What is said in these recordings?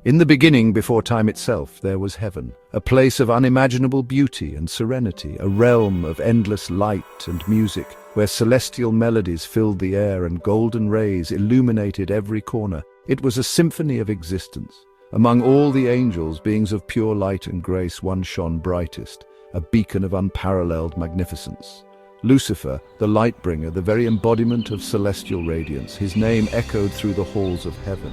In the beginning, before time itself, there was heaven, a place of unimaginable beauty and serenity, a realm of endless light and music, where celestial melodies filled the air and golden rays illuminated every corner. It was a symphony of existence. Among all the angels, beings of pure light and grace, one shone brightest, a beacon of unparalleled magnificence. Lucifer, the light-bringer, the very embodiment of celestial radiance, his name echoed through the halls of heaven.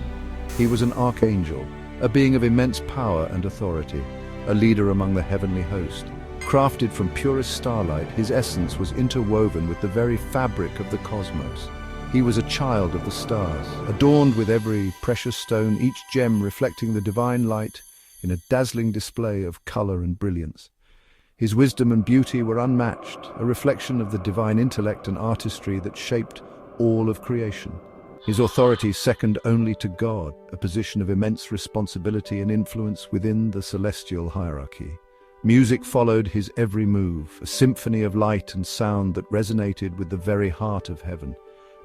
He was an archangel, a being of immense power and authority, a leader among the heavenly host. Crafted from purest starlight, his essence was interwoven with the very fabric of the cosmos. He was a child of the stars, adorned with every precious stone, each gem reflecting the divine light in a dazzling display of color and brilliance. His wisdom and beauty were unmatched, a reflection of the divine intellect and artistry that shaped all of creation. His authority second only to God, a position of immense responsibility and influence within the celestial hierarchy. Music followed his every move, a symphony of light and sound that resonated with the very heart of heaven.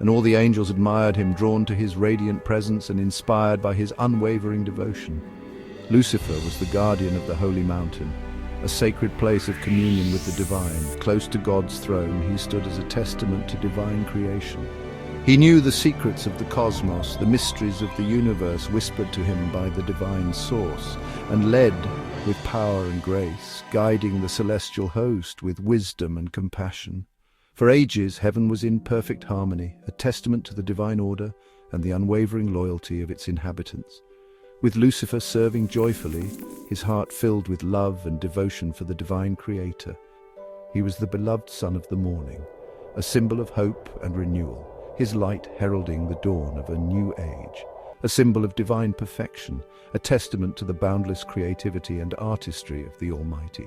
And all the angels admired him, drawn to his radiant presence and inspired by his unwavering devotion. Lucifer was the guardian of the holy mountain, a sacred place of communion with the divine. Close to God's throne, he stood as a testament to divine creation. He knew the secrets of the cosmos, the mysteries of the universe whispered to him by the divine source, and led with power and grace, guiding the celestial host with wisdom and compassion. For ages, heaven was in perfect harmony, a testament to the divine order and the unwavering loyalty of its inhabitants. With Lucifer serving joyfully, his heart filled with love and devotion for the divine creator. He was the beloved son of the morning, a symbol of hope and renewal, his light heralding the dawn of a new age, a symbol of divine perfection, a testament to the boundless creativity and artistry of the Almighty.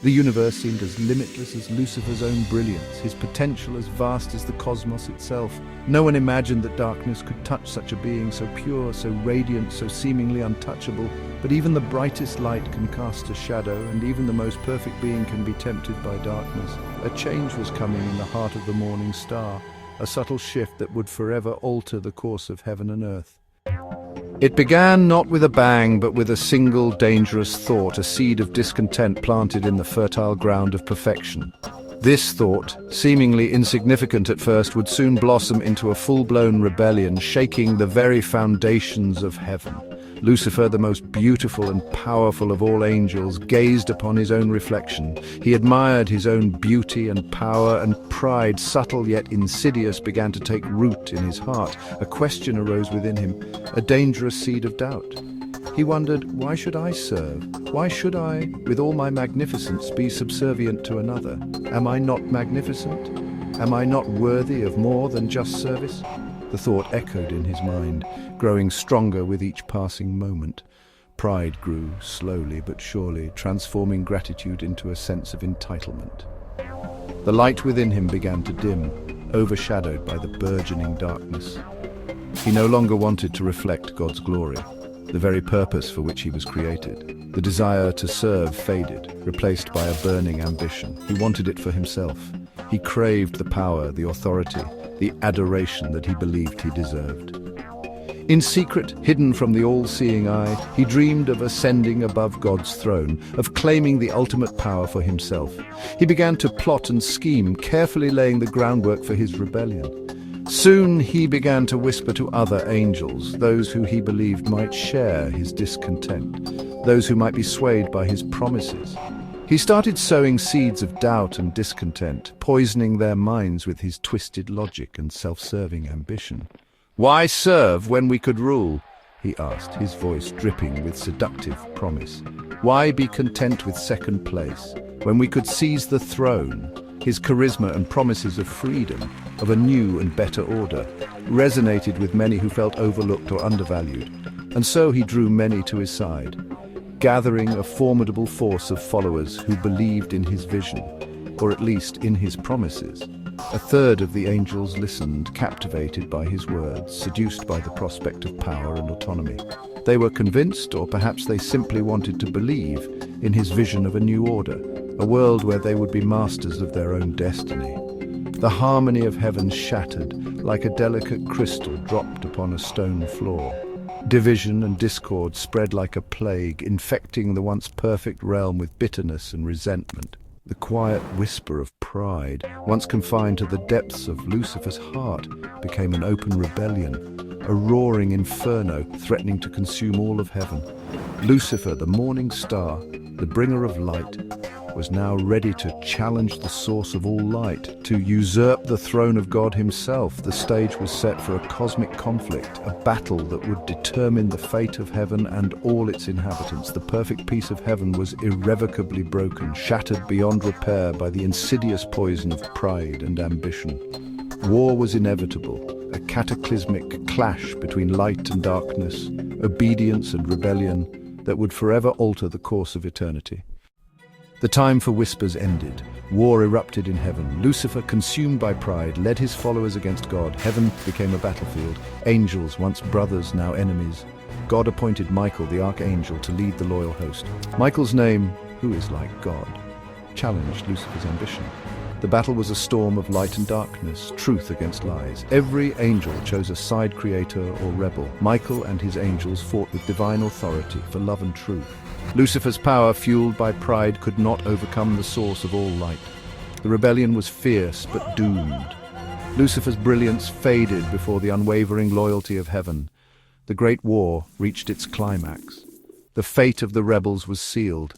The universe seemed as limitless as Lucifer's own brilliance, his potential as vast as the cosmos itself. No one imagined that darkness could touch such a being so pure, so radiant, so seemingly untouchable. But even the brightest light can cast a shadow, and even the most perfect being can be tempted by darkness. A change was coming in the heart of the morning star, a subtle shift that would forever alter the course of heaven and earth. It began not with a bang, but with a single dangerous thought, a seed of discontent planted in the fertile ground of perfection. This thought, seemingly insignificant at first, would soon blossom into a full-blown rebellion, shaking the very foundations of heaven. Lucifer, the most beautiful and powerful of all angels, gazed upon his own reflection. He admired his own beauty and power, and pride, subtle yet insidious, began to take root in his heart. A question arose within him, a dangerous seed of doubt. He wondered, why should I serve? Why should I, with all my magnificence, be subservient to another? Am I not magnificent? Am I not worthy of more than just service? The thought echoed in his mind, growing stronger with each passing moment. Pride grew slowly but surely, transforming gratitude into a sense of entitlement. The light within him began to dim, overshadowed by the burgeoning darkness. He no longer wanted to reflect God's glory, the very purpose for which he was created. The desire to serve faded, replaced by a burning ambition. He wanted it for himself. He craved the power, the authority, the adoration that he believed he deserved. In secret, hidden from the all-seeing eye, he dreamed of ascending above God's throne, of claiming the ultimate power for himself. He began to plot and scheme, carefully laying the groundwork for his rebellion. Soon he began to whisper to other angels, those who he believed might share his discontent, those who might be swayed by his promises. He started sowing seeds of doubt and discontent, poisoning their minds with his twisted logic and self-serving ambition. "Why serve when we could rule?" he asked, his voice dripping with seductive promise. "Why be content with second place when we could seize the throne?" His charisma and promises of freedom, of a new and better order, resonated with many who felt overlooked or undervalued, and so he drew many to his side, gathering a formidable force of followers who believed in his vision, or at least in his promises. A third of the angels listened, captivated by his words, seduced by the prospect of power and autonomy. They were convinced, or perhaps they simply wanted to believe, in his vision of a new order, a world where they would be masters of their own destiny. The harmony of heaven shattered, like a delicate crystal dropped upon a stone floor. Division and discord spread like a plague, infecting the once perfect realm with bitterness and resentment. The quiet whisper of pride, once confined to the depths of Lucifer's heart, became an open rebellion, a roaring inferno threatening to consume all of heaven. Lucifer, the morning star, the bringer of light, was now ready to challenge the source of all light, to usurp the throne of God himself. The stage was set for a cosmic conflict, a battle that would determine the fate of heaven and all its inhabitants. The perfect peace of heaven was irrevocably broken, shattered beyond repair by the insidious poison of pride and ambition. War was inevitable, a cataclysmic clash between light and darkness, obedience and rebellion that would forever alter the course of eternity. The time for whispers ended. War erupted in heaven. Lucifer, consumed by pride, led his followers against God. Heaven became a battlefield. Angels, once brothers, now enemies. God appointed Michael, the archangel, to lead the loyal host. Michael's name, who is like God, challenged Lucifer's ambition. The battle was a storm of light and darkness, truth against lies. Every angel chose a side creator or rebel. Michael and his angels fought with divine authority for love and truth. Lucifer's power, fueled by pride, could not overcome the source of all light. The rebellion was fierce but doomed. Lucifer's brilliance faded before the unwavering loyalty of heaven. The great war reached its climax. The fate of the rebels was sealed.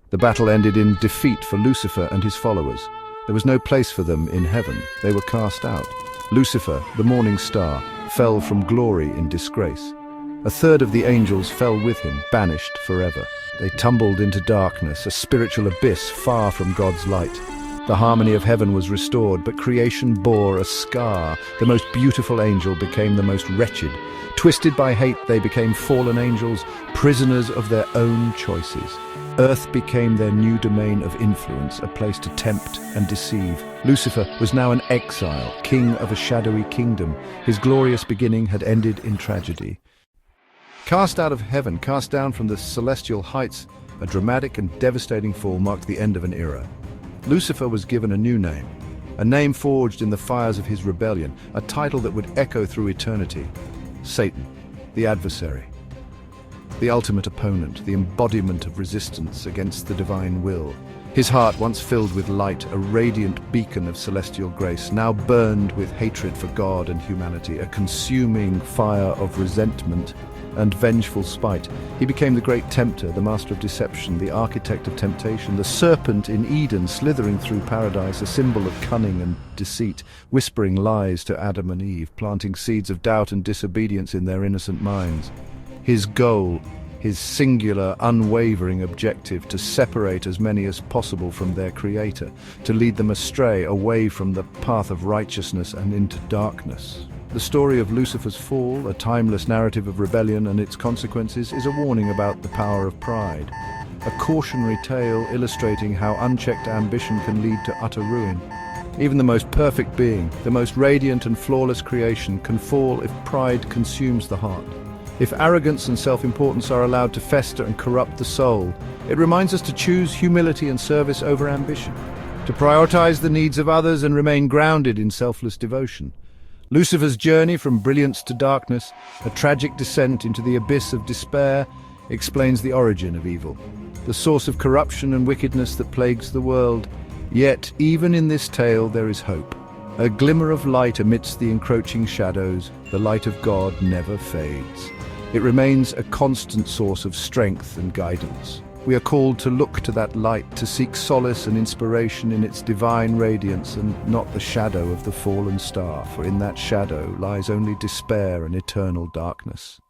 The battle ended in defeat for Lucifer and his followers. There was no place for them in heaven. They were cast out. Lucifer, the morning star, fell from glory in disgrace. A third of the angels fell with him, banished forever. They tumbled into darkness, a spiritual abyss far from God's light. The harmony of heaven was restored, but creation bore a scar. The most beautiful angel became the most wretched. Twisted by hate, they became fallen angels, prisoners of their own choices. Earth became their new domain of influence, a place to tempt and deceive. Lucifer was now an exile, king of a shadowy kingdom. His glorious beginning had ended in tragedy. Cast out of heaven, cast down from the celestial heights, a dramatic and devastating fall marked the end of an era. Lucifer was given a new name, a name forged in the fires of his rebellion, a title that would echo through eternity. Satan, the adversary, the ultimate opponent, the embodiment of resistance against the divine will. His heart, once filled with light, a radiant beacon of celestial grace, now burned with hatred for God and humanity, a consuming fire of resentment and vengeful spite. He became the great tempter, the master of deception, the architect of temptation, the serpent in Eden slithering through paradise, a symbol of cunning and deceit, whispering lies to Adam and Eve, planting seeds of doubt and disobedience in their innocent minds. His goal, his singular, unwavering objective, to separate as many as possible from their Creator, to lead them astray, away from the path of righteousness and into darkness. The story of Lucifer's fall, a timeless narrative of rebellion and its consequences, is a warning about the power of pride. A cautionary tale illustrating how unchecked ambition can lead to utter ruin. Even the most perfect being, the most radiant and flawless creation, can fall if pride consumes the heart. If arrogance and self-importance are allowed to fester and corrupt the soul, it reminds us to choose humility and service over ambition, to prioritize the needs of others and remain grounded in selfless devotion. Lucifer's journey from brilliance to darkness, a tragic descent into the abyss of despair, explains the origin of evil, the source of corruption and wickedness that plagues the world. Yet, even in this tale, there is hope. A glimmer of light amidst the encroaching shadows. The light of God never fades. It remains a constant source of strength and guidance. We are called to look to that light, to seek solace and inspiration in its divine radiance and not the shadow of the fallen star, for in that shadow lies only despair and eternal darkness.